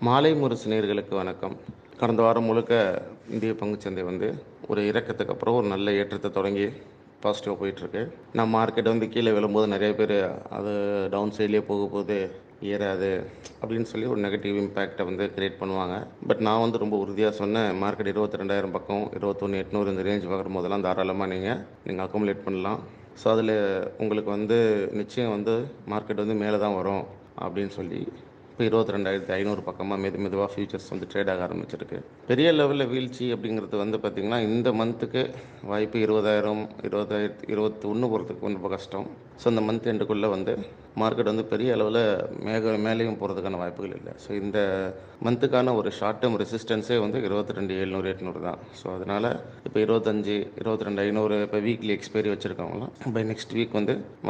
மாலை முரசு நேயர்களுக்கு வணக்கம். கடந்த வாரம் முழுக்க இந்திய பங்குச்சந்தை ஒரு இறக்கத்துக்கு அப்புறம் ஒரு நல்ல ஏற்றத்தை தொடங்கி பாசிட்டிவாக போயிட்டுருக்கு. மார்க்கெட் கீழே விழும்போது நிறைய பேர் அது டவுன் சைட்லேயே போக போகுது, ஏறாது அப்படின்னு சொல்லி ஒரு நெகட்டிவ் இம்பேக்டை கிரியேட் பண்ணுவாங்க. பட் நான் ரொம்ப உறுதியாக சொன்னேன், மார்க்கெட் 22,000 பக்கம் 21,800 இந்த ரேஞ்ச் வரும்போதெல்லாம் தாராளமாக நீங்கள் அக்குமுலேட் பண்ணலாம். ஸோ அதில் உங்களுக்கு நிச்சயம் மார்க்கெட் மேலே தான் வரும் அப்படின்னு சொல்லி இப்போ 22,500 பக்கமாக மெதுவாக ஃபியூச்சர்ஸ் ட்ரேட் ஆக ஆரம்பிச்சிருக்கு. பெரிய லெவலில் வீழ்ச்சி அப்படிங்கிறது பார்த்திங்கன்னா இந்த மந்த்துக்கு வாய்ப்பு 20,000 21 போகிறதுக்கு ரொம்ப கஷ்டம். ஸோ இந்த மந்த் எண்டுக்குள்ளே மார்க்கெட் பெரிய அளவில் மேலேயும் போகிறதுக்கான வாய்ப்புகள் இல்லை. ஸோ இந்த மந்த்துக்கான ஒரு ஷார்ட் டேர்ம் ரெசிஸ்டன்ஸே 22,700 800 தான். ஸோ அதனால் இப்போ 25 22,500 இப்போ வீக்லி எக்ஸ்பைரி வச்சுருக்கவங்களாம் பை நெக்ஸ்ட் வீக்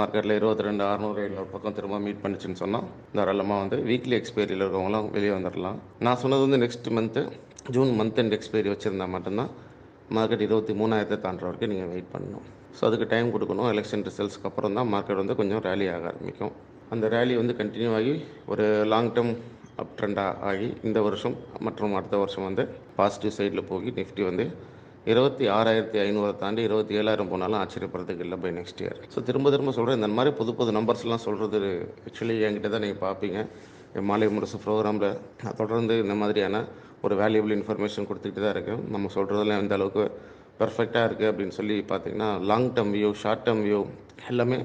மார்க்கெட்டில் 22,600 700 பக்கம் திரும்ப மீட் பண்ணிச்சுன்னு சொன்னால் தாராளமாக வீக்லி எக்ஸ்பைரியில் இருக்கவங்களாம் வெளியே வந்துடலாம். நான் சொன்னது next month June month end expiry வச்சுருந்தா மட்டும்தான் மார்க்கெட் 23,000 தாண்டுற வரைக்கும் நீங்கள் வெயிட் பண்ணணும். ஸோ அதுக்கு டைம் கொடுக்கணும். எலெக்ஷன் ரிசல்ட்ஸ்க்கு அப்புறம் தான் மார்க்கெட் கொஞ்சம் ரேலி ஆக ஆரம்பிக்கும். அந்த ரேலி கண்டினியூ ஆகி ஒரு லாங் டேர்ம் அப் ட்ரெண்டாக ஆகி இந்த வருஷம் மற்றும் அடுத்த வருஷம் பாசிட்டிவ் சைடில் போய் நிஃப்டி 26,500 தாண்டி 27,000 போனாலும் ஆச்சரியப்படுறதுக்கு இல்லை பை நெக்ஸ்ட் இயர். ஸோ திரும்ப சொல்கிறேன், இந்த மாதிரி புது நம்பர்ஸ்லாம் சொல்கிறது ஆக்சுவலி என்கிட்ட தான் நீங்கள் பார்ப்பீங்க. என் மாலை முரசு ப்ரோக்ராமில் நான் தொடர்ந்து இந்த மாதிரியான ஒரு வேல்யூபிள் இன்ஃபர்மேஷன் கொடுத்துக்கிட்டு தான் இருக்கேன். நம்ம சொல்கிறதெல்லாம் எந்த அளவுக்கு பெர்ஃபெக்டாக இருக்குது அப்படின்னு சொல்லி பார்த்தீங்கன்னா, long term view, short term view எல்லாமே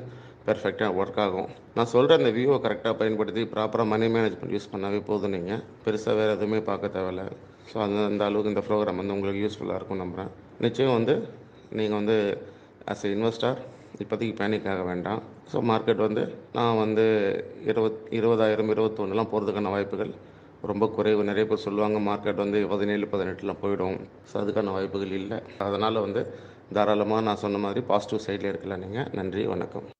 பெர்ஃபெக்டாக ஒர்க் ஆகும். நான் சொல்கிற அந்த வியூவை கரெக்டாக பயன்படுத்தி ப்ராப்பராக மணி மேனேஜ்மெண்ட் யூஸ் பண்ணாவே போதும். நீங்கள் பெருசாக வேறு எதுவுமே பார்க்க தேவையில்ல. ஸோ அந்த அளவுக்கு இந்த ப்ரோக்ராம் உங்களுக்கு யூஸ்ஃபுல்லாக இருக்கும் நம்புகிறேன். நிச்சயம் நீங்கள் ஆஸ் எ இன்வெஸ்டர் இப்போதைக்கு பேனிக் ஆக வேண்டாம். ஸோ மார்க்கெட் நான் 20,000 21 போகிறதுக்கான வாய்ப்புகள் ரொம்ப குறைவு. நிறைய பேர் சொல்லுவாங்க மார்க்கெட் 17 18 போயிடும். ஸோ அதுக்கான வாய்ப்புகள் இல்லை. அதனால் தாராளமாக நான் சொன்ன மாதிரி பாசிட்டிவ் சைடில் இருக்கலாம் நீங்கள். நன்றி, வணக்கம்.